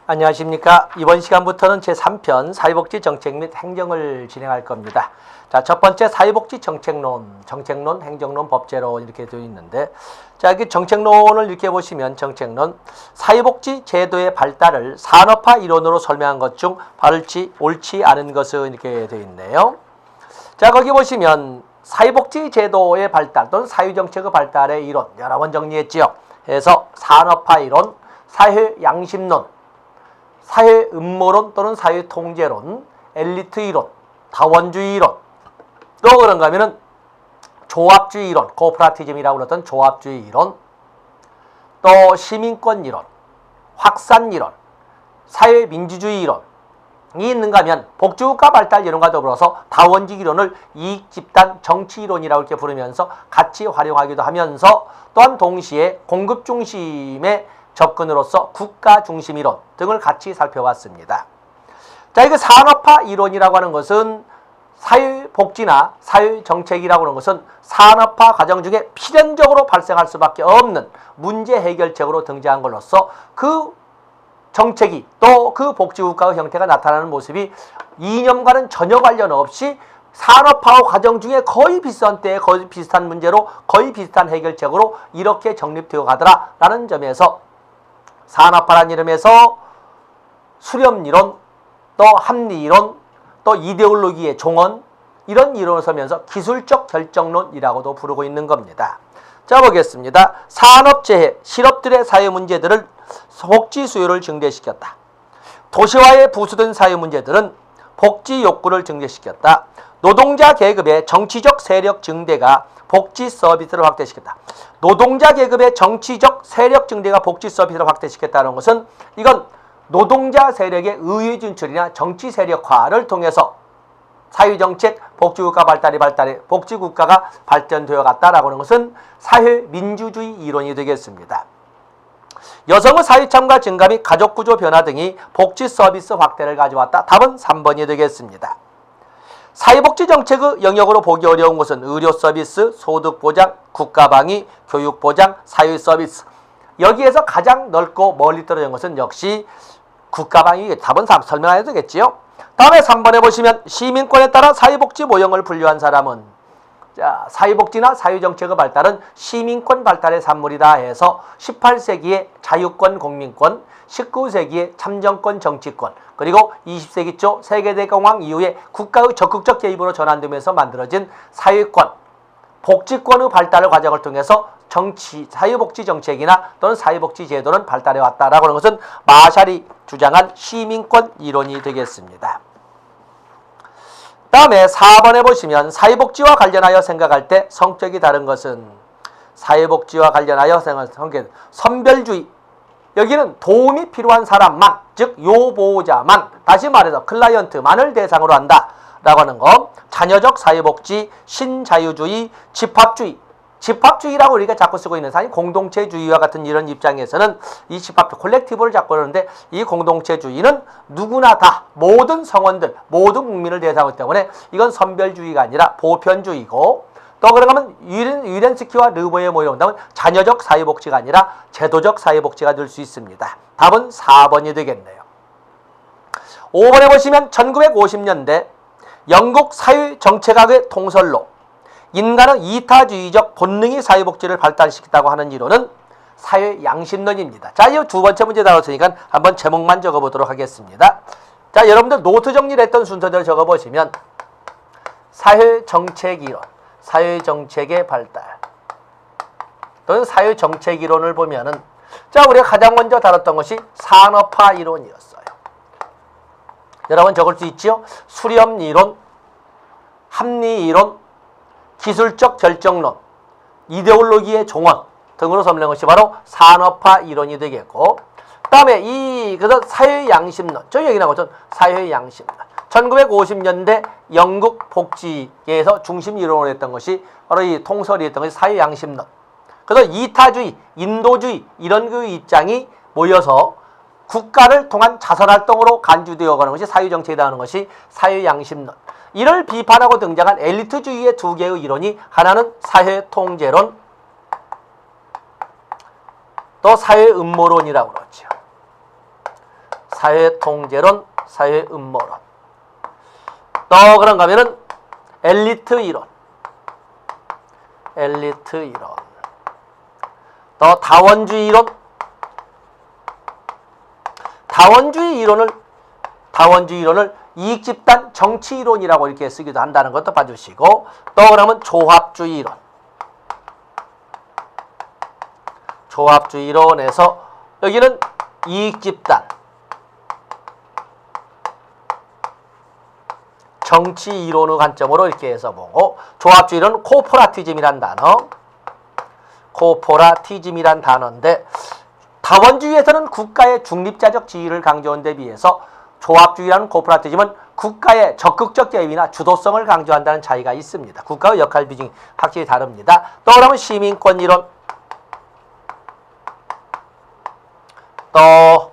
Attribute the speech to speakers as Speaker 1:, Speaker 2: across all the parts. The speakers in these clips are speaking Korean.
Speaker 1: 안녕하십니까. 이번 시간부터는 제3편 사회복지 정책 및 행정을 진행할 겁니다. 자, 첫 번째 사회복지 정책론, 행정론, 법제론 이렇게 되어 있는데, 자, 여기 정책론을 이렇게 보시면 정책론, 사회복지 제도의 발달을 산업화 이론으로 설명한 것 중 옳지 않은 것은 이렇게 되어 있네요. 자, 거기 보시면 사회복지 제도의 발달 또는 사회정책의 발달의 이론 여러 번 정리했지요. 그래서 산업화 이론, 사회양심론, 사회음모론 또는 사회통제론, 엘리트 이론, 다원주의 이론, 또 그런가 하면은 조합주의 이론, 코퍼레티즘이라고 불렀던 조합주의 이론, 또 시민권 이론, 확산 이론, 사회민주주의 이론이 있는가 하면 복지국가 발달 이론과 더불어서 다원주의 이론을 이익집단 정치 이론이라고 이렇게 부르면서 같이 활용하기도 하면서 또한 동시에 공급 중심의 접근으로서 국가 중심 이론 등을 같이 살펴봤습니다. 자, 이거 산업화 이론이라고 하는 것은 사회복지나 사회정책이라고 하는 것은 산업화 과정 중에 필연적으로 발생할 수밖에 없는 문제 해결책으로 등장한 걸로써 그 정책이 또 그 복지국가의 형태가 나타나는 모습이 이념과는 전혀 관련 없이 산업화 과정 중에 거의 비슷한 때에 거의 비슷한 문제로 거의 비슷한 해결책으로 이렇게 정립되어 가더라라는 점에서 산업화라는 이름에서 수렴이론, 또 합리이론, 또 이데올로기의 종언 이런 이론을 서면서 기술적 결정론이라고도 부르고 있는 겁니다. 자, 보겠습니다. 산업재해, 실업들의 사회 문제들을 복지 수요를 증대시켰다. 도시화에 부수된 사회 문제들은 복지 욕구를 증대시켰다. 노동자 계급의 정치적 세력 증대가 복지 서비스를 확대시켰다. 노동자 계급의 정치적 세력 증대가 복지 서비스를 확대시켰다는 것은 이건 노동자 세력의 의회 진출이나 정치 세력화를 통해서 사회정책, 복지국가 복지국가가 발전되어 갔다라고 하는 것은 사회민주주의 이론이 되겠습니다. 여성의 사회참가 증가 및 가족구조 변화 등이 복지 서비스 확대를 가져왔다. 답은 3번이 되겠습니다. 사회복지 정책의 영역으로 보기 어려운 것은 의료 서비스, 소득 보장, 국가 방위, 교육 보장, 사회 서비스. 여기에서 가장 넓고 멀리 떨어진 것은 역시 국가 방위. 답은 설명해야 되겠지요. 다음에 3번에 보시면 시민권에 따라 사회복지 모형을 분류한 사람은, 자, 사회복지나 사회정책의 발달은 시민권 발달의 산물이다 해서 18세기의 자유권 공민권, 19세기의 참정권 정치권, 그리고 20세기 초 세계대공황 이후에 국가의 적극적 개입으로 전환되면서 만들어진 사회권, 복지권의 발달의 과정을 통해서 사회복지 정책이나 또는 사회복지 제도는 발달해 왔다라고 하는 것은 마샬이 주장한 시민권 이론이 되겠습니다. 다음에 4번에 보시면 사회복지와 관련하여 생각할 때 성격이 다른 것은, 사회복지와 관련하여 생각할 선별주의. 여기는 도움이 필요한 사람만, 즉 요보자만, 다시 말해서 클라이언트만을 대상으로 한다라고 하는 거. 자녀적 사회복지, 신자유주의, 집합주의. 집합주의라고 우리가 자꾸 쓰고 있는 사실 공동체주의와 같은 이런 입장에서는 이 집합주의, 콜렉티브를 자꾸 그러는데 이 공동체주의는 누구나 다 모든 성원들, 모든 국민을 대상하기 때문에 이건 선별주의가 아니라 보편주의고, 또 그러면 위렌스키와 르보에 모여온다면 자녀적 사회복지가 아니라 제도적 사회복지가 될 수 있습니다. 답은 4번이 되겠네요. 5번에 보시면 1950년대 영국 사회정책학의 통설로 인간의 이타주의적 본능이 사회복지를 발달시켰다고 하는 이론은 사회양심론입니다. 자, 이 두 번째 문제 나왔으니까 한번 제목만 적어보도록 하겠습니다. 자, 여러분들 노트 정리를 했던 순서대로 적어보시면 사회정책 이론, 사회정책의 발달 또는 사회정책 이론을 보면은, 자, 우리가 가장 먼저 다뤘던 것이 산업화 이론이었어요. 여러분 적을 수 있지요? 수렴 이론, 합리 이론, 기술적 결정론, 이데올로기의 종언 등으로 설명한 것이 바로 산업화 이론이 되겠고, 다음에 그래서 사회양심론, 저기 여기 나오죠. 사회양심론. 1950년대 영국 복지계에서 중심 이론을 했던 것이 바로 이 통설이 했던 것이 사회양심론. 그래서 이타주의, 인도주의 이런 그 입장이 모여서 국가를 통한 자선활동으로 간주되어 가는 것이 사회정책이라는 하는 것이 사회양심론. 이를 비판하고 등장한 엘리트주의의 두 개의 이론이, 하나는 사회통제론, 또 사회음모론이라고 그러죠. 사회통제론, 사회음모론. 또 그런가 하면은 엘리트 이론. 엘리트 이론. 또 다원주의 이론. 다원주의 이론을 이익집단 정치 이론이라고 이렇게 쓰기도 한다는 것도 봐주시고, 또 그러면 조합주의 이론. 조합주의 이론에서 여기는 이익집단 정치 이론의 관점으로 이렇게 해서 보고, 조합주의 이론은 코퍼라티즘이란 단어, 코퍼라티즘이란 단어인데, 다원주의에서는 국가의 중립자적 지위를 강조한 데 비해서 조합주의라는 코퍼라티즘은 국가의 적극적 개입이나 주도성을 강조한다는 차이가 있습니다. 국가의 역할 비중이 확실히 다릅니다. 또 그러면 시민권 이론, 또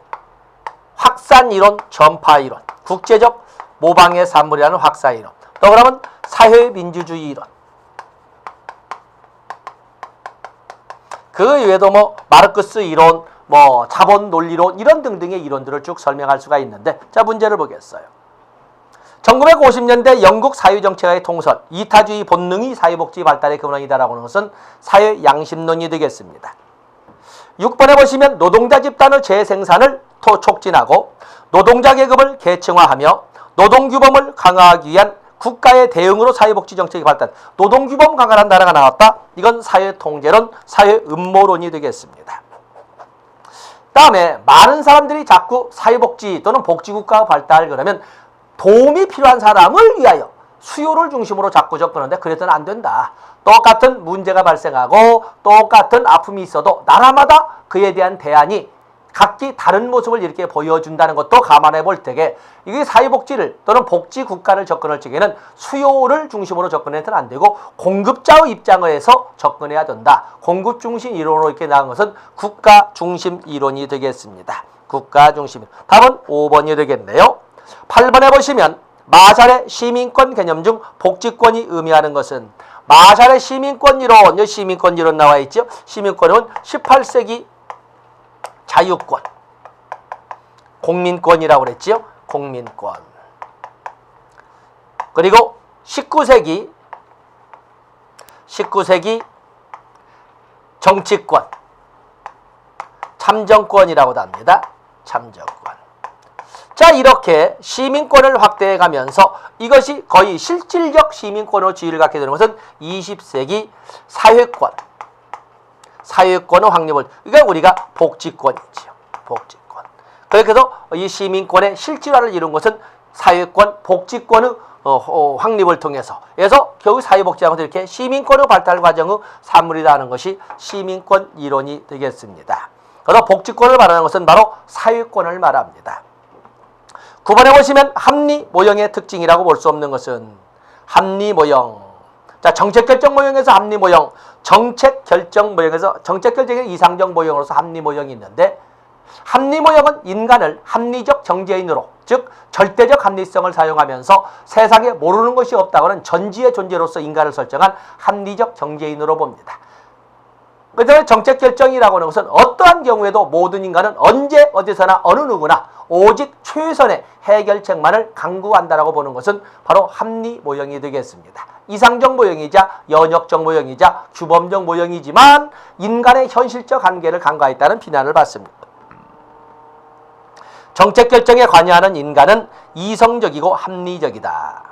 Speaker 1: 확산 이론, 전파 이론, 국제적 모방의 산물이라는 확산 이론, 또 그러면 사회민주주의 이론. 그 외에도 뭐 마르크스 이론, 뭐 자본 논리론 이런 등등의 이론들을 쭉 설명할 수가 있는데, 자 문제를 보겠어요. 1950년대 영국 사회정책의 통설, 이타주의 본능이 사회복지 발달의 근원이다라고 하는 것은 사회양심론이 되겠습니다. 6번에 보시면 노동자 집단의 재생산을 촉진하고 노동자 계급을 계층화하며 노동규범을 강화하기 위한 국가의 대응으로 사회복지 정책이 발달. 노동규범 강화라는 단어가 나왔다. 이건 사회통제론, 사회음모론이 되겠습니다. 다음에 많은 사람들이 자꾸 사회복지 또는 복지국가가 발달 그러면 도움이 필요한 사람을 위하여 수요를 중심으로 자꾸 접근하는데, 그래서는 안 된다. 똑같은 문제가 발생하고 똑같은 아픔이 있어도 나라마다 그에 대한 대안이 각기 다른 모습을 이렇게 보여준다는 것도 감안해 볼 때에, 이게 사회복지를 또는 복지국가를 접근할 적에는 수요를 중심으로 접근해서는 안 되고 공급자의 입장에서 접근해야 된다. 공급 중심 이론으로 이렇게 나온 것은 국가 중심 이론이 되겠습니다. 국가 중심. 답은 5번이 되겠네요. 8번에 보시면 마샬의 시민권 개념 중 복지권이 의미하는 것은, 마샬의 시민권 이론, 시민권 이론 나와 있죠. 시민권은 18세기 자유권, 공민권이라고 그랬지요. 공민권. 그리고 19세기 정치권, 참정권이라고도 합니다. 참정권. 자, 이렇게 시민권을 확대해 가면서 이것이 거의 실질적 시민권으로 지위를 갖게 되는 것은 20세기 사회권의 확립을, 그러니까 우리가 복지권이지요. 복지권. 그래서 이 시민권의 실질화를 이룬 것은 사회권, 복지권의 확립을 통해서, 그래서 결국 사회복지하고 이렇게 시민권의 발달 과정의 산물이라는 것이 시민권 이론이 되겠습니다. 그래서 복지권을 말하는 것은 바로 사회권을 말합니다. 9번에 보시면 합리 모형의 특징이라고 볼 수 없는 것은, 합리 모형. 자, 정책 결정 모형에서 합리 모형, 정책 결정 모형에서 정책 결정의 이상적 모형으로서 합리 모형이 있는데, 합리 모형은 인간을 합리적 정제인으로, 즉 절대적 합리성을 사용하면서 세상에 모르는 것이 없다고는 전지의 존재로서 인간을 설정한 합리적 정제인으로 봅니다. 그다음에 정책 결정이라고 하는 것은 어떠한 경우에도 모든 인간은 언제 어디서나 어느 누구나 오직 최선의 해결책만을 강구한다라고 보는 것은 바로 합리 모형이 되겠습니다. 이상적 모형이자 연역적 모형이자 규범적 모형이지만 인간의 현실적 한계를 간과했다는 비난을 받습니다. 정책 결정에 관여하는 인간은 이성적이고 합리적이다.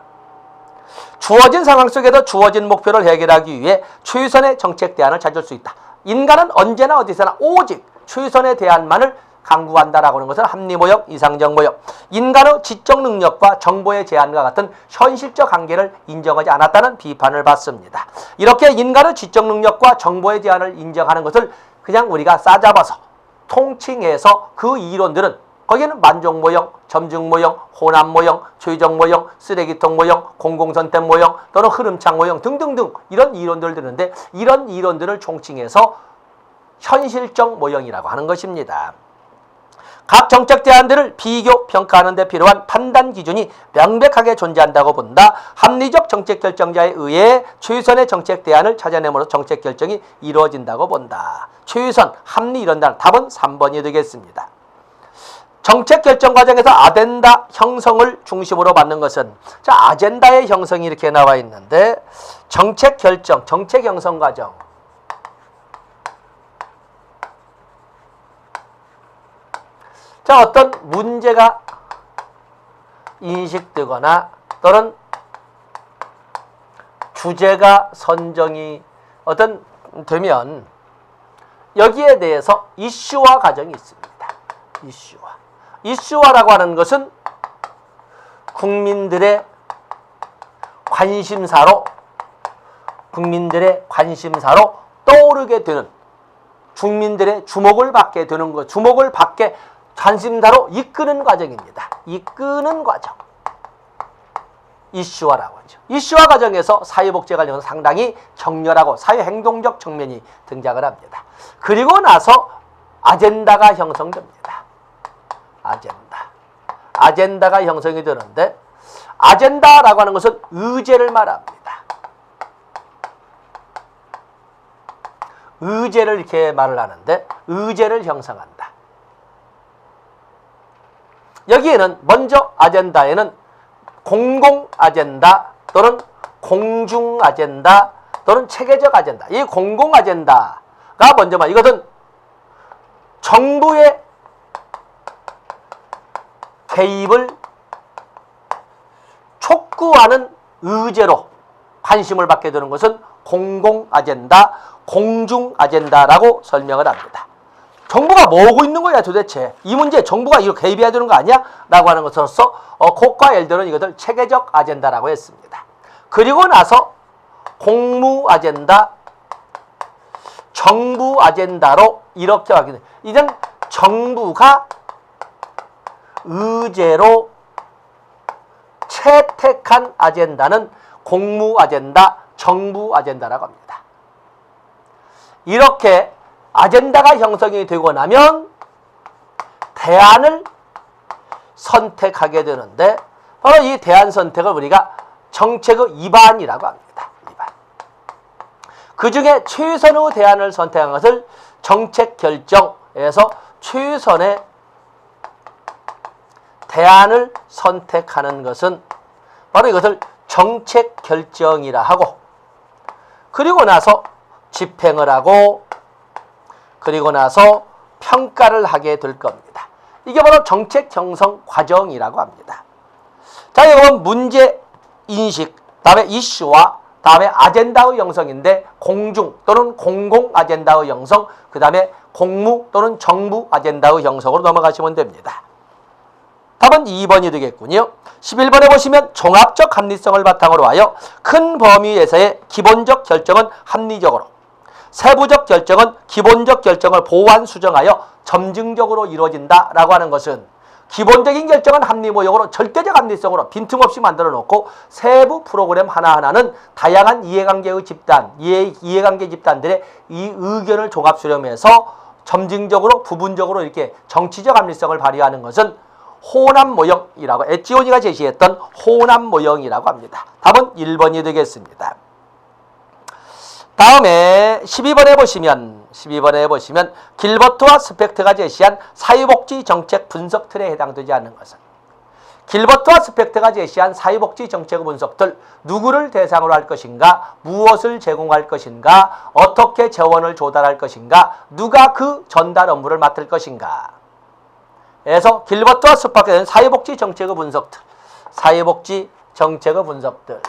Speaker 1: 주어진 상황 속에서 주어진 목표를 해결하기 위해 최선의 정책 대안을 찾을 수 있다. 인간은 언제나 어디서나 오직 최선의 대안만을 강구한다라고 하는 것은 합리 모형, 이상적 모형. 인간의 지적 능력과 정보의 제한과 같은 현실적 한계를 인정하지 않았다는 비판을 받습니다. 이렇게 인간의 지적 능력과 정보의 제한을 인정하는 것을 그냥 우리가 싸잡아서 통칭해서 그 이론들은, 거기에는 만족 모형, 점증 모형, 혼합 모형, 최적 모형, 쓰레기통 모형, 공공선택 모형, 또는 흐름창 모형 등등등 이런 이론들을 드는데, 이런 이론들을 총칭해서 현실적 모형이라고 하는 것입니다. 각 정책 대안들을 비교, 평가하는 데 필요한 판단 기준이 명백하게 존재한다고 본다. 합리적 정책 결정자에 의해 최선의 정책 대안을 찾아내므로 정책 결정이 이루어진다고 본다. 최선, 합리 이런 단어, 답은 3번이 되겠습니다. 정책 결정 과정에서 아젠다 형성을 중심으로 받는 것은, 자, 아젠다의 형성이 이렇게 나와 있는데, 정책 결정, 정책 형성 과정. 자, 어떤 문제가 인식되거나 또는 주제가 선정이 되면 여기에 대해서 이슈화 과정이 있습니다. 이슈화라고 하는 것은 국민들의 관심사로 떠오르게 되는, 국민들의 주목을 받게 되는 것, 주목을 받게 관심사로 이끄는 과정입니다. 이끄는 과정. 이슈화라고 하죠. 이슈화 과정에서 사회복지 관련은 상당히 격렬하고 사회행동적 측면이 등장을 합니다. 그리고 나서 아젠다가 형성됩니다. 아젠다가 형성이 되는데, 아젠다라고 하는 것은 의제를 말합니다. 의제를 이렇게 말을 하는데, 의제를 형성한다. 여기에는 먼저 아젠다에는 공공 아젠다 또는 공중 아젠다 또는 체계적 아젠다. 이 공공 아젠다가 먼저 이것은 정부의 개입을 촉구하는 의제로 관심을 받게 되는 것은 공공 아젠다, 공중 아젠다라고 설명을 합니다. 정부가 뭐 하고 있는 거야 도대체? 이 문제에 정부가 이거 개입해야 되는 거 아니야? 라고 하는 것으로서 콕과 엘더는 이것을 체계적 아젠다라고 했습니다. 그리고 나서 공무 아젠다, 정부 아젠다로 이렇게 하게 됩니다. 이젠 정부가 의제로 채택한 아젠다는 공무 아젠다, 정부 아젠다라고 합니다. 이렇게 아젠다가 형성이 되고 나면 대안을 선택하게 되는데, 바로 이 대안 선택을 우리가 정책의 입안이라고 합니다. 입안. 그 중에 최선의 대안을 선택한 것을 정책 결정에서 최선의 대안을 선택하는 것은 바로 이것을 정책 결정이라 하고, 그리고 나서 집행을 하고, 그리고 나서 평가를 하게 될 겁니다. 이게 바로 정책 형성 과정이라고 합니다. 자, 이건 문제 인식, 다음에 이슈와 다음에 아젠다의 형성인데, 공중 또는 공공 아젠다의 형성, 그 다음에 공무 또는 정부 아젠다의 형성으로 넘어가시면 됩니다. 답은 2번이 되겠군요. 11번에 보시면 종합적 합리성을 바탕으로 하여 큰 범위에서의 기본적 결정은 합리적으로, 세부적 결정은 기본적 결정을 보완 수정하여 점증적으로 이루어진다라고 하는 것은, 기본적인 결정은 합리모형으로 절대적 합리성으로 빈틈없이 만들어 놓고, 세부 프로그램 하나하나는 다양한 이해관계의 집단, 이해관계 집단들의 이 의견을 종합 수렴해서 점증적으로 부분적으로 이렇게 정치적 합리성을 발휘하는 것은 호남 모형이라고, 엣지온이가 제시했던 호남 모형이라고 합니다. 답은 1번이 되겠습니다. 다음에 12번에 보시면 길버트와 스펙트가 제시한 사회복지 정책 분석 틀에 해당되지 않는 것은, 길버트와 스펙트가 제시한 사회복지 정책 분석들, 누구를 대상으로 할 것인가, 무엇을 제공할 것인가, 어떻게 재원을 조달할 것인가, 누가 그 전달 업무를 맡을 것인가. 그래서 길버트와 스펙트는 사회복지 정책의 분석들, 사회복지 정책의 분석들.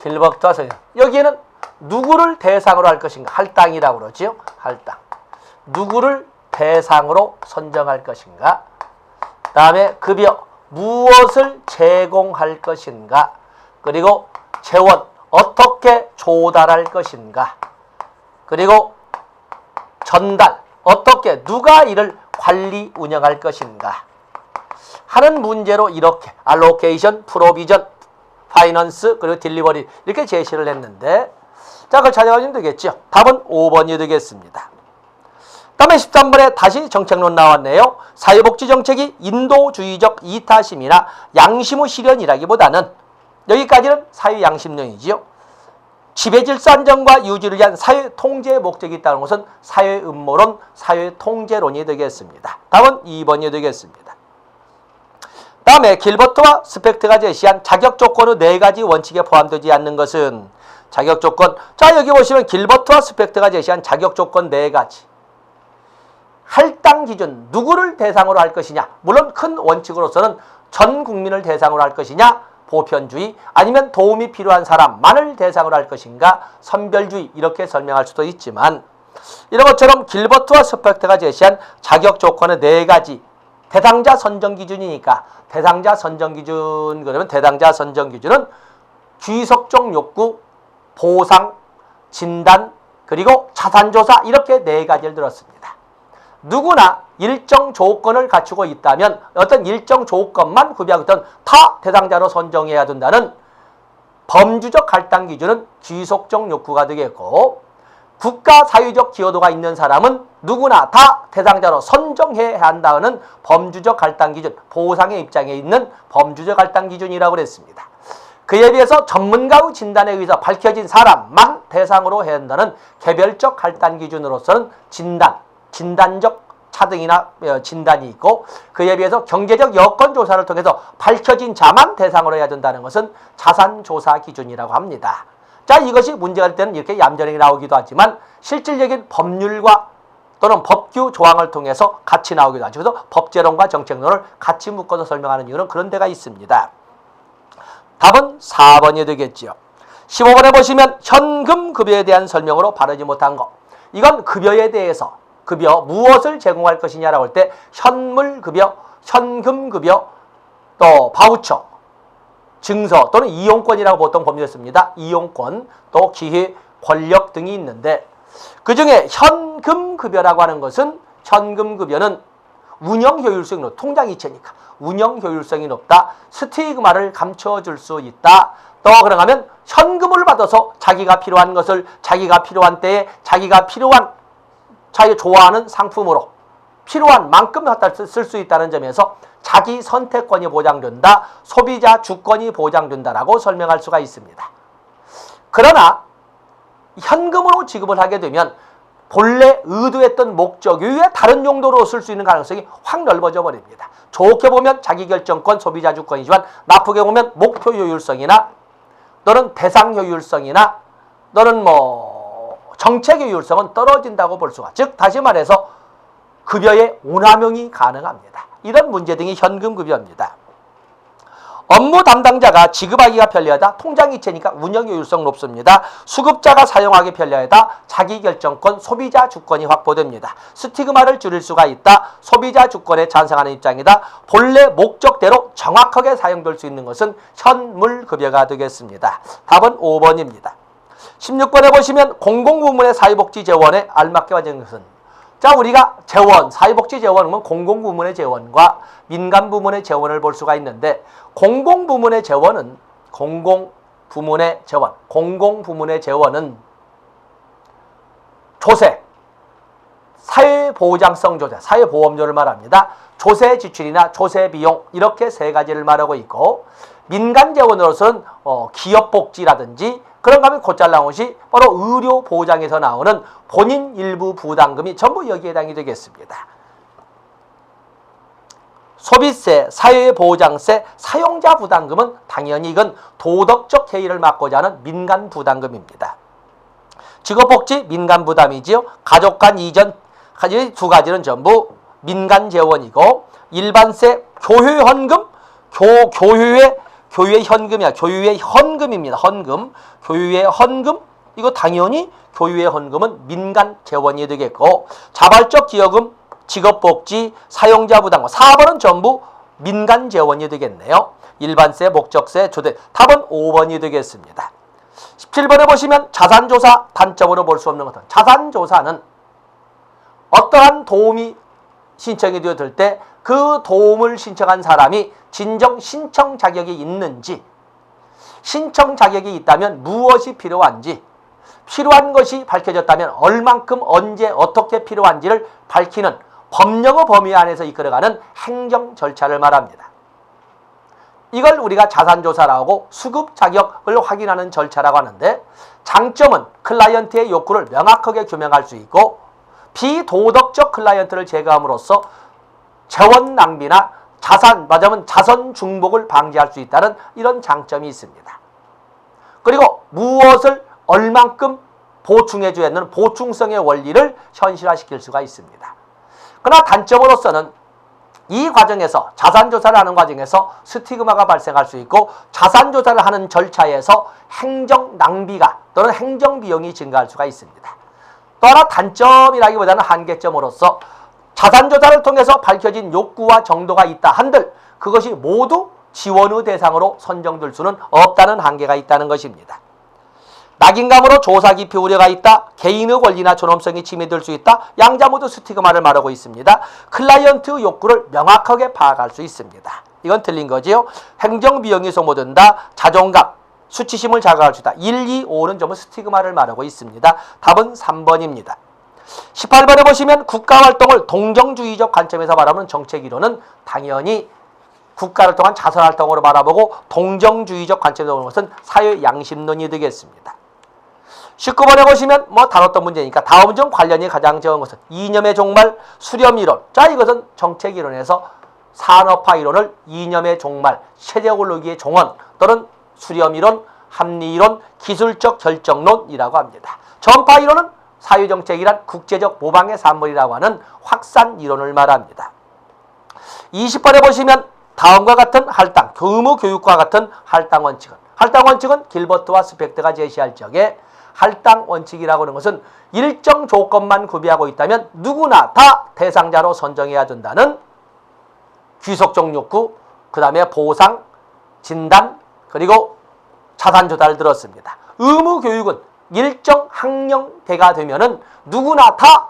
Speaker 1: 길버트와 스펙트. 여기에는 누구를 대상으로 할 것인가, 할당이라고 그러죠. 할당. 누구를 대상으로 선정할 것인가. 다음에 급여, 무엇을 제공할 것인가. 그리고 재원, 어떻게 조달할 것인가. 그리고 전달, 어떻게, 누가 이를 관리 운영할 것인가 하는 문제로 이렇게 알로케이션, 프로비전, 파이낸스, 그리고 딜리버리 이렇게 제시를 했는데, 자, 그걸 찾아가시면 되겠죠. 답은 5번이 되겠습니다. 다음에 13번에 다시 정책론 나왔네요. 사회복지 정책이 인도주의적 이타심이나 양심의 실현이라기보다는, 여기까지는 사회양심론이지요. 지배 질서 안정과 유지를 위한 사회 통제의 목적이 있다는 것은 사회 음모론, 사회 통제론이 되겠습니다. 답은 2번이 되겠습니다. 다음에 길버트와 스펙트가 제시한 자격 조건의 4가지 원칙에 포함되지 않는 것은 자격 조건. 자, 여기 보시면 길버트와 스펙트가 제시한 자격 조건 4가지. 할당 기준, 누구를 대상으로 할 것이냐. 물론 큰 원칙으로서는 전 국민을 대상으로 할 것이냐, 보편주의, 아니면 도움이 필요한 사람만을 대상으로 할 것인가, 선별주의, 이렇게 설명할 수도 있지만, 이런 것처럼 길버트와 스펙트가 제시한 자격 조건의 4가지 대상자 선정 기준이니까, 대상자 선정 기준, 그러면 대상자 선정 기준은 귀속적 욕구, 보상, 진단, 그리고 자산조사, 이렇게 4가지를 들었습니다. 누구나 일정 조건을 갖추고 있다면 어떤 일정 조건만 구비하고 있던 타 대상자로 선정해야 된다는 범주적 할당 기준은 귀속적 욕구가 되겠고, 국가 사회적 기여도가 있는 사람은 누구나 다 대상자로 선정해야 한다는 범주적 할당 기준, 보상의 입장에 있는 범주적 할당 기준이라고 그랬습니다. 그에 비해서 전문가의 진단에 의해서 밝혀진 사람만 대상으로 해야 한다는 개별적 할당 기준으로서는 진단적 차등이나 진단이 있고, 그에 비해서 경제적 여건 조사를 통해서 밝혀진 자만 대상으로 해야 된다는 것은 자산조사 기준이라고 합니다. 자, 이것이 문제가 될 때는 이렇게 얌전하게 나오기도 하지만 실질적인 법률과 또는 법규 조항을 통해서 같이 나오기도 하죠. 그래서 법제론과 정책론을 같이 묶어서 설명하는 이유는 그런 데가 있습니다. 답은 4번이 되겠지요. 15번에 보시면 현금 급여에 대한 설명으로 바르지 못한 것. 이건 급여에 대해서, 급여 무엇을 제공할 것이냐라고 할 때 현물 급여, 현금 급여, 또 바우처, 증서 또는 이용권이라고 보통 법률했습니다. 이용권, 또 기회, 권력 등이 있는데, 그중에 현금 급여라고 하는 것은, 현금 급여는 운영 효율성이 높다. 통장 이체니까 운영 효율성이 높다. 스티그마를 감춰줄 수 있다. 또 그런가 하면 현금을 받아서 자기가 필요한 것을 자기가 필요한 때에 자기가 필요한, 자기가 좋아하는 상품으로 필요한 만큼 갖다 쓸 수 있다는 점에서 자기 선택권이 보장된다. 소비자 주권이 보장된다라고 설명할 수가 있습니다. 그러나 현금으로 지급을 하게 되면 본래 의도했던 목적 이외에 다른 용도로 쓸 수 있는 가능성이 확 넓어져 버립니다. 좋게 보면 자기결정권, 소비자 주권이지만 나쁘게 보면 목표 효율성이나 또는 대상 효율성이나 또는 정책 효율성은 떨어진다고 볼 수가. 즉 다시 말해서 급여의 오남용이 가능합니다. 이런 문제 등이 현금 급여입니다. 업무 담당자가 지급하기가 편리하다. 통장 이체니까 운영 효율성 높습니다. 수급자가 사용하기 편리하다. 자기결정권, 소비자 주권이 확보됩니다. 스티그마를 줄일 수가 있다. 소비자 주권에 찬성하는 입장이다. 본래 목적대로 정확하게 사용될 수 있는 것은 현물급여가 되겠습니다. 답은 5번입니다. 16번에 보시면 공공부문의 사회복지재원에 알맞게 완성된 것은, 자, 우리가 재원, 사회복지 재원은 공공부문의 재원과 민간부문의 재원을 볼 수가 있는데, 공공부문의 재원은 조세, 사회보장성 조세, 사회보험료를 말합니다. 조세 지출이나 조세 비용, 이렇게 3가지를 말하고 있고, 민간재원으로서는 기업복지라든지 그런가 하면 곧잘 나온 것이 바로 의료보장에서 나오는 본인 일부 부담금이 전부 여기에 해당이 되겠습니다. 소비세, 사회보장세, 사용자 부담금은 당연히 이건 도덕적 해이를 막고자 하는 민간 부담금입니다. 직업복지 민간 부담이지요. 가족간 이전, 이 2가지는 전부 민간 재원이고, 일반세, 교회 현금, 교유의 현금이야. 교유의 현금입니다. 헌금. 교유의 헌금. 이거 당연히 교유의 헌금은 민간 재원이 되겠고, 자발적 기여금, 직업복지, 사용자 부담금. 4번은 전부 민간 재원이 되겠네요. 일반세, 목적세, 조세. 답은 5번이 되겠습니다. 17번에 보시면 자산조사 단점으로 볼 수 없는 것은, 자산조사는 어떠한 도움이 신청이 되어들 때 그 도움을 신청한 사람이 진정 신청 자격이 있는지, 신청 자격이 있다면 무엇이 필요한지, 필요한 것이 밝혀졌다면 얼만큼 언제 어떻게 필요한지를 밝히는 법령의 범위 안에서 이끌어가는 행정 절차를 말합니다. 이걸 우리가 자산조사라고 수급 자격을 확인하는 절차라고 하는데, 장점은 클라이언트의 욕구를 명확하게 규명할 수 있고 비도덕적 클라이언트를 제거함으로써 재원 낭비나 말하자면 자선 중복을 방지할 수 있다는 이런 장점이 있습니다. 그리고 무엇을 얼만큼 보충해줘야 하는 보충성의 원리를 현실화시킬 수가 있습니다. 그러나 단점으로서는 이 과정에서 자산조사를 하는 과정에서 스티그마가 발생할 수 있고, 자산조사를 하는 절차에서 행정 낭비가 또는 행정 비용이 증가할 수가 있습니다. 또 하나 단점이라기보다는 한계점으로서 자산조사를 통해서 밝혀진 욕구와 정도가 있다 한들 그것이 모두 지원의 대상으로 선정될 수는 없다는 한계가 있다는 것입니다. 낙인감으로 조사 기피 우려가 있다. 개인의 권리나 존엄성이 침해될 수 있다. 양자 모두 스티그마를 말하고 있습니다. 클라이언트의 욕구를 명확하게 파악할 수 있습니다. 이건 틀린 거지요. 행정비용이 소모된다. 자존감, 수치심을 자극할 수 있다. 1, 2, 5는 전부 스티그마를 말하고 있습니다. 답은 3번입니다. 18번에 보시면 국가활동을 동정주의적 관점에서 바라보는 정책이론은 당연히 국가를 통한 자선활동으로 바라보고 동정주의적 관점에서 보는 것은 사회양심론이 되겠습니다. 19번에 보시면 다뤘던 문제니까 다음 중 관련이 가장 적은 것은 이념의 종말, 수렴이론. 자, 이것은 정책이론에서 산업화 이론을 이념의 종말, 세력올로기의 종언 또는 수렴이론, 합리이론, 기술적 결정론이라고 합니다. 전파 이론은 사회정책이란 국제적 모방의 산물이라고 하는 확산 이론을 말합니다. 20번에 보시면 다음과 같은 할당, 의무 교육과 같은 할당 원칙은 길버트와 스펙터가 제시할 적에 할당 원칙이라고 하는 것은 일정 조건만 구비하고 있다면 누구나 다 대상자로 선정해야 된다는 귀속적 욕구, 그 다음에 보상, 진단, 그리고 자산조사를 들었습니다. 의무교육은 일정 학령대가 되면은 누구나 다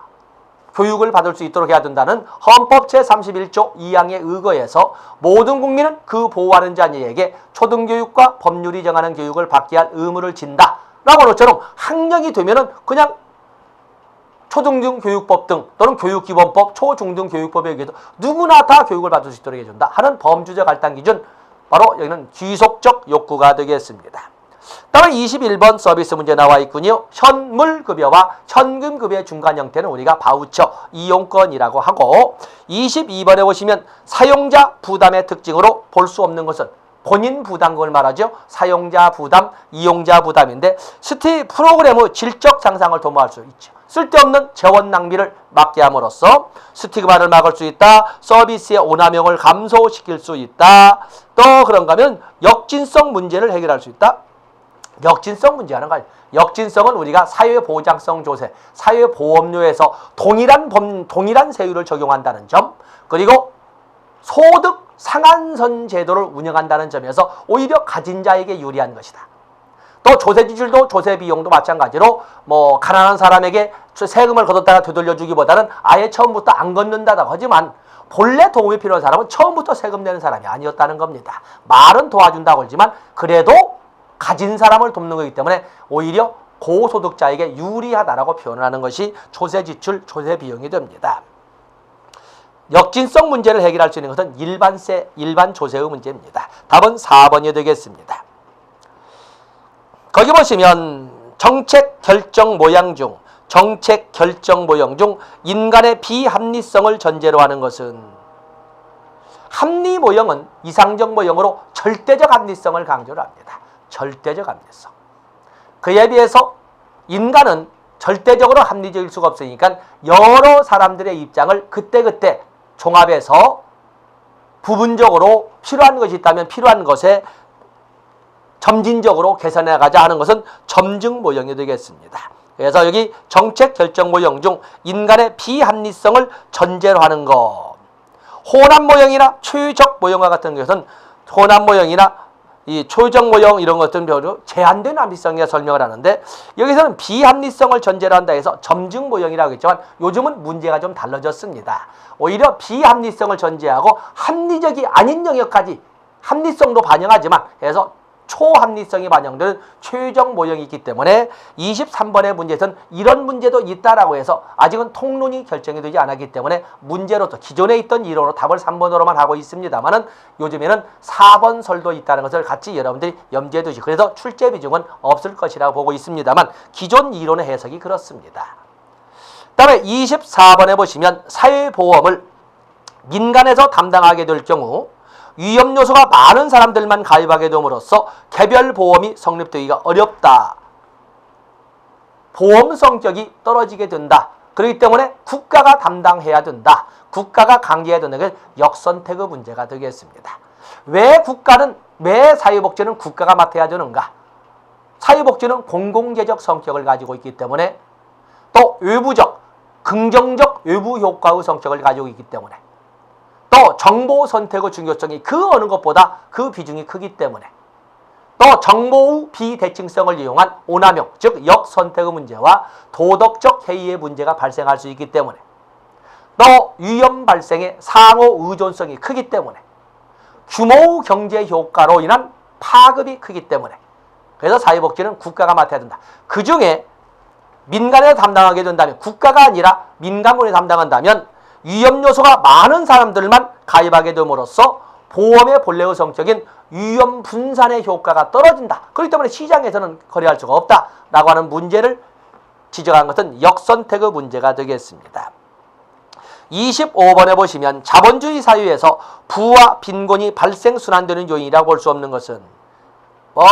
Speaker 1: 교육을 받을 수 있도록 해야 된다는 헌법 제31조 2항에 의거해서 모든 국민은 그 보호하는 자녀에게 초등교육과 법률이 정하는 교육을 받게 할 의무를 진다. 라고 하는 것처럼 학령이 되면은 그냥 초등교육법 등 또는 교육기본법, 초중등교육법에 의해서 누구나 다 교육을 받을 수 있도록 해준다 하는 범주적 할당 기준, 바로 여기는 귀속적 욕구가 되겠습니다. 다음에 21번 서비스 문제 나와 있군요. 현물급여와 현금급여의 중간 형태는 우리가 바우처, 이용권이라고 하고, 22번에 보시면 사용자 부담의 특징으로 볼 수 없는 것은 본인 부담금을 말하죠. 사용자 부담, 이용자 부담인데 프로그램의 질적 향상을 도모할 수 있죠. 쓸데없는 재원 낭비를 막게 함으로써 스티그마를 막을 수 있다. 서비스의 오남용을 감소시킬 수 있다. 또 그런가 하면 역진성 문제를 해결할 수 있다. 역진성 문제라는 거 아니에요. 역진성은 우리가 사회보장성 조세, 사회보험료에서 동일한 세율을 적용한다는 점, 그리고 소득 상한선 제도를 운영한다는 점에서 오히려 가진 자에게 유리한 것이다. 또 조세 지출도 조세 비용도 마찬가지로 가난한 사람에게 세금을 걷었다가 되돌려주기보다는 아예 처음부터 안 걷는다고 하지만 본래 도움이 필요한 사람은 처음부터 세금 내는 사람이 아니었다는 겁니다. 말은 도와준다고 하지만 그래도 가진 사람을 돕는 거기 때문에 오히려 고소득자에게 유리하다라고 표현을 하는 것이 조세 지출, 조세 비용이 됩니다. 역진성 문제를 해결할 수 있는 것은 일반 조세의 문제입니다. 답은 4번이 되겠습니다. 거기 보시면 정책 결정 모형 중 인간의 비합리성을 전제로 하는 것은, 합리 모형은 이상적 모형으로 절대적 합리성을 강조를 합니다. 절대적 합리성. 그에 비해서 인간은 절대적으로 합리적일 수가 없으니까 여러 사람들의 입장을 그때그때 종합해서 부분적으로 필요한 것이 있다면 필요한 것에 점진적으로 개선해 가자 하는 것은 점증 모형이 되겠습니다. 그래서 여기 정책 결정 모형 중 인간의 비합리성을 전제로 하는 것, 호남 모형이나 초유적 모형과 같은 것은 호남 모형이나 이 초유적 모형 이런 것들은 별로 제한된 합리성에 설명을 하는데, 여기서는 비합리성을 전제로 한다 해서 점증 모형이라고 했지만 요즘은 문제가 좀 달라졌습니다. 오히려 비합리성을 전제하고 합리적이 아닌 영역까지 합리성도 반영하지만 해서 초합리성이 반영되는 최종 모형이 있기 때문에 23번의 문제에서는 이런 문제도 있다라고 해서 아직은 통론이 결정이 되지 않았기 때문에 문제로서 기존에 있던 이론으로 답을 3번으로만 하고 있습니다만은 요즘에는 4번 설도 있다는 것을 같이 여러분들이 염두에 두시고, 그래서 출제 비중은 없을 것이라고 보고 있습니다만 기존 이론의 해석이 그렇습니다. 그 다음에 24번에 보시면 사회보험을 민간에서 담당하게 될 경우 위험 요소가 많은 사람들만 가입하게 됨으로써 개별 보험이 성립되기가 어렵다. 보험 성격이 떨어지게 된다. 그렇기 때문에 국가가 담당해야 된다. 국가가 강제해야 된다. 게 역선택의 문제가 되겠습니다. 왜 사회복지는 국가가 맡아야 되는가? 사회복지는 공공재적 성격을 가지고 있기 때문에, 또 외부적, 긍정적 외부 효과의 성격을 가지고 있기 때문에, 또 정보 선택의 중요성이 그 어느 것보다 그 비중이 크기 때문에, 또 정보의 비대칭성을 이용한 오남용, 즉 역선택의 문제와 도덕적 해이의 문제가 발생할 수 있기 때문에, 또 위험 발생의 상호 의존성이 크기 때문에, 규모의 경제 효과로 인한 파급이 크기 때문에, 그래서 사회복지는 국가가 맡아야 된다. 그 중에 민간에서 담당하게 된다면, 국가가 아니라 민간군이 담당한다면 위험 요소가 많은 사람들만 가입하게 됨으로써 보험의 본래의 성격인 위험 분산의 효과가 떨어진다. 그렇기 때문에 시장에서는 거래할 수가 없다라고 하는 문제를 지적한 것은 역선택의 문제가 되겠습니다. 25번에 보시면 자본주의 사회에서 부와 빈곤이 발생순환되는 요인이라고 볼 수 없는 것은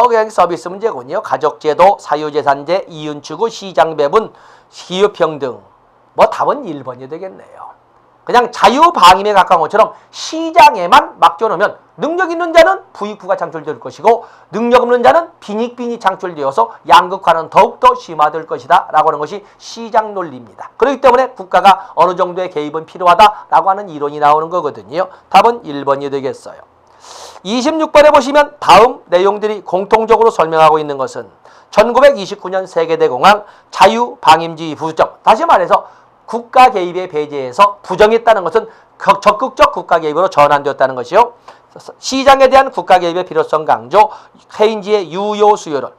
Speaker 1: 그냥 서비스 문제군요. 가족제도, 사유재산제, 이윤추구, 시장배분, 기후평등. 답은 1번이 되겠네요. 그냥 자유방임에 가까운 것처럼 시장에만 맡겨놓으면 능력 있는 자는 부익부가 창출될 것이고 능력 없는 자는 빈익빈이 창출되어서 양극화는 더욱더 심화될 것이다 라고 하는 것이 시장 논리입니다. 그렇기 때문에 국가가 어느 정도의 개입은 필요하다라고 하는 이론이 나오는 거거든요. 답은 1번이 되겠어요. 26번에 보시면 다음 내용들이 공통적으로 설명하고 있는 것은 1929년 세계대공황 자유방임주의 부정, 다시 말해서 국가 개입에 배제해서 부정했다는 것은 적극적 국가 개입으로 전환되었다는 것이요. 시장에 대한 국가 개입의 필요성 강조, 케인즈의 유효 수요론,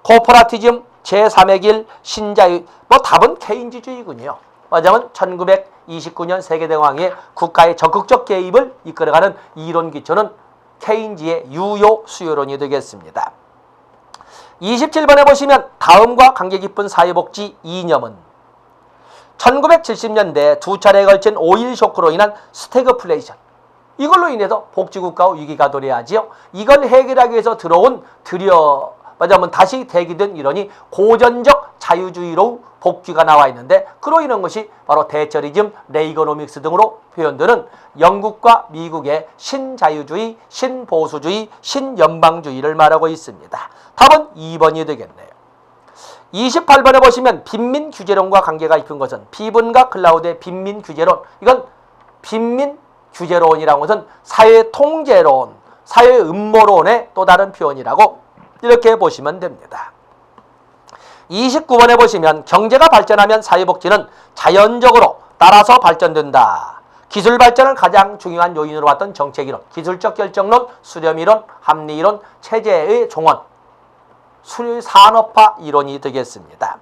Speaker 1: 코퍼라티즘, 제3의 길, 신자유, 답은 케인즈주의군요. 왜냐하면 1929년 세계대공황에 국가의 적극적 개입을 이끌어가는 이론 기초는 케인즈의 유효 수요론이 되겠습니다. 27번에 보시면 다음과 관계 깊은 사회복지 이념은 1970년대 두 차례에 걸친 오일 쇼크로 인한 스태그플레이션, 이걸로 인해서 복지국가와 위기가 도래하지요. 이걸 해결하기 위해서 다시 대기된 이론이 고전적 자유주의로 복귀가 나와 있는데, 그로 인한 것이 바로 대처리즘, 레이거노믹스 등으로 표현되는 영국과 미국의 신자유주의, 신보수주의, 신연방주의를 말하고 있습니다. 답은 2번이 되겠네요. 28번에 보시면 빈민규제론과 관계가 깊은 것은 피분과 클라우드의 빈민규제론, 이건 빈민규제론이라는 것은 사회통제론, 사회음모론의 또 다른 표현이라고 이렇게 보시면 됩니다. 29번에 보시면 경제가 발전하면 사회복지는 자연적으로 따라서 발전된다. 기술 발전을 가장 중요한 요인으로 봤던 정책이론, 기술적 결정론, 수렴이론, 합리이론, 체제의 종언, 산업화 이론이 되겠습니다.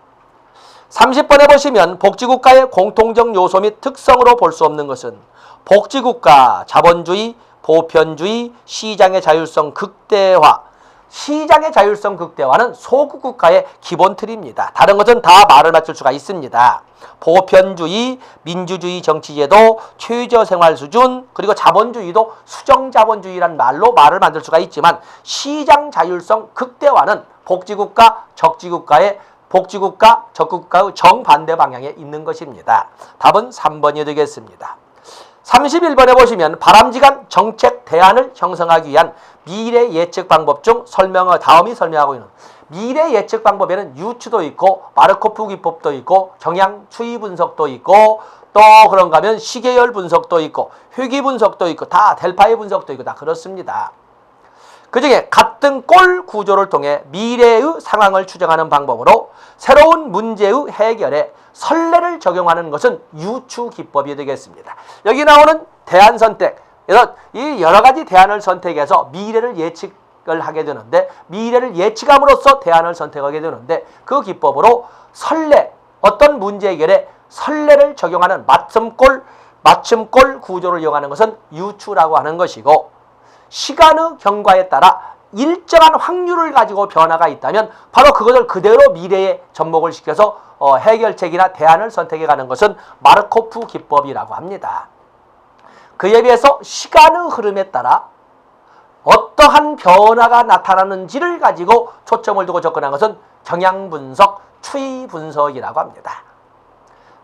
Speaker 1: 30번에 보시면 복지국가의 공통적 요소 및 특성으로 볼 수 없는 것은 복지국가, 자본주의, 보편주의, 시장의 자율성 극대화. 시장의 자율성 극대화는 소국국가의 기본 틀입니다. 다른 것은 다 말을 맞출 수가 있습니다. 보편주의, 민주주의 정치제도, 최저생활수준, 그리고 자본주의도 수정자본주의란 말로 말을 만들 수가 있지만 시장 자율성 극대화는 복지국가, 적지국가의 적국가의 정반대 방향에 있는 것입니다. 답은 3번이 되겠습니다. 31번에 보시면 바람직한 정책 대안을 형성하기 위한 미래 예측 방법 중 다음이 설명하고 있는 미래 예측 방법에는 유추도 있고 마르코프 기법도 있고 경향 추이 분석도 있고 또 그런가 하면 시계열 분석도 있고 회귀 분석도 있고 다 델파이 분석도 있고 다 그렇습니다. 그 중에 같은 꼴 구조를 통해 미래의 상황을 추정하는 방법으로 새로운 문제의 해결에 선례를 적용하는 것은 유추 기법이 되겠습니다. 여기 나오는 대안 선택, 그래서 이 여러 가지 대안을 선택해서 미래를 선택을 하게 되는데 미래를 예측함으로써 대안을 선택하게 되는데 그 기법으로 선례, 어떤 문제 해결에 선례를 적용하는 맞춤골 구조를 이용하는 것은 유추라고 하는 것이고 시간의 경과에 따라 일정한 확률을 가지고 변화가 있다면 바로 그것을 그대로 미래에 접목을 시켜서 해결책이나 대안을 선택해가는 것은 마르코프 기법이라고 합니다. 그에 비해서 시간의 흐름에 따라 어떠한 변화가 나타나는지를 가지고 초점을 두고 접근한 것은 경향분석, 추이분석이라고 합니다.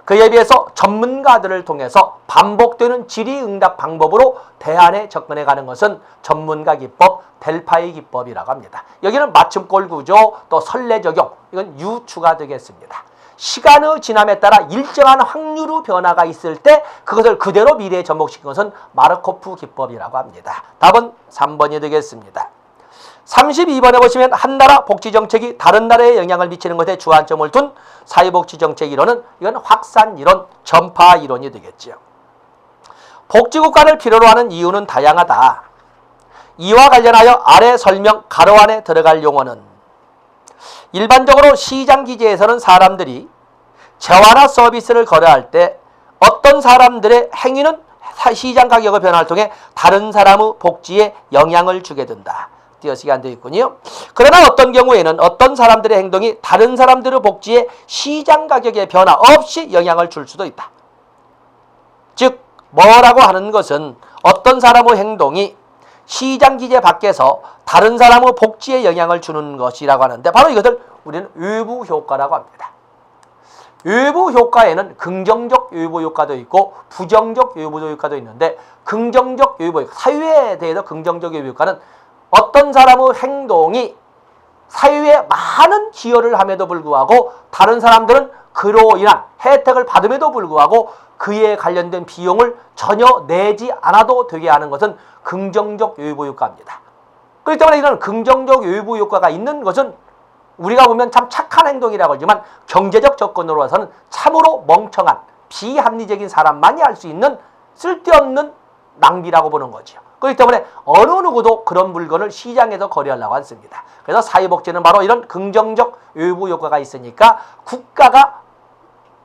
Speaker 1: 그에 비해서 전문가들을 통해서 반복되는 질의응답 방법으로 대안에 접근해가는 것은 전문가 기법, 델파이 기법이라고 합니다. 여기는 맞춤골 구조, 또 선례 적용, 이건 유추가 되겠습니다. 시간의 지남에 따라 일정한 확률의 변화가 있을 때 그것을 그대로 미래에 접목시킨 것은 마르코프 기법이라고 합니다. 답은 3번이 되겠습니다. 32번에 보시면 한 나라 복지정책이 다른 나라에 영향을 미치는 것에 주안점을 둔 사회복지정책 이론은 이건 확산이론, 전파이론이 되겠죠. 복지국가를 필요로 하는 이유는 다양하다. 이와 관련하여 아래 설명 가로 안에 들어갈 용어는 일반적으로 시장 기제에서는 사람들이 재화나 서비스를 거래할 때 어떤 사람들의 행위는 시장 가격의 변화를 통해 다른 사람의 복지에 영향을 주게 된다. 띄어쓰기 안 되어 있군요. 그러나 어떤 경우에는 어떤 사람들의 행동이 다른 사람들의 복지에 시장 가격의 변화 없이 영향을 줄 수도 있다. 즉 뭐라고 하는 것은 어떤 사람의 행동이 시장 기제 밖에서 다른 사람의 복지에 영향을 주는 것이라고 하는데 바로 이것을 우리는 외부 효과라고 합니다. 외부 효과에는 긍정적 외부 효과도 있고 부정적 외부 효과도 있는데 긍정적 외부 효과, 사유에 대해서 긍정적 외부 효과는 어떤 사람의 행동이 사회에 많은 기여를 함에도 불구하고 다른 사람들은 그로 인한 혜택을 받음에도 불구하고 그에 관련된 비용을 전혀 내지 않아도 되게 하는 것은 긍정적 외부 효과입니다. 그렇기 때문에 이런 긍정적 외부 효과가 있는 것은 우리가 보면 참 착한 행동이라고 하지만 경제적 접근으로 봐서는 참으로 멍청한 비합리적인 사람만이 할 수 있는 쓸데없는 낭비라고 보는 거죠. 그렇기 때문에 어느 누구도 그런 물건을 시장에서 거래하려고 않습니다. 그래서 사회복지는 바로 이런 긍정적 외부 효과가 있으니까 국가가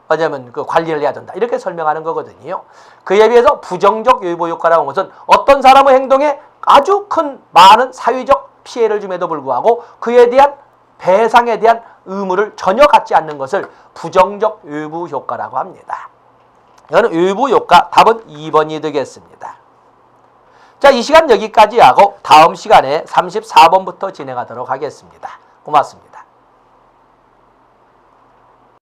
Speaker 1: 뭐냐면 그 관리를 해야 된다. 이렇게 설명하는 거거든요. 그에 비해서 부정적 외부 효과라고 하는 것은 어떤 사람의 행동에 아주 큰 많은 사회적 피해를 줌에도 불구하고 그에 대한 배상에 대한 의무를 전혀 갖지 않는 것을 부정적 외부 효과라고 합니다. 이거는 외부 효과, 답은 2번이 되겠습니다. 자, 이 시간 여기까지 하고 다음 시간에 34번부터 진행하도록 하겠습니다. 고맙습니다.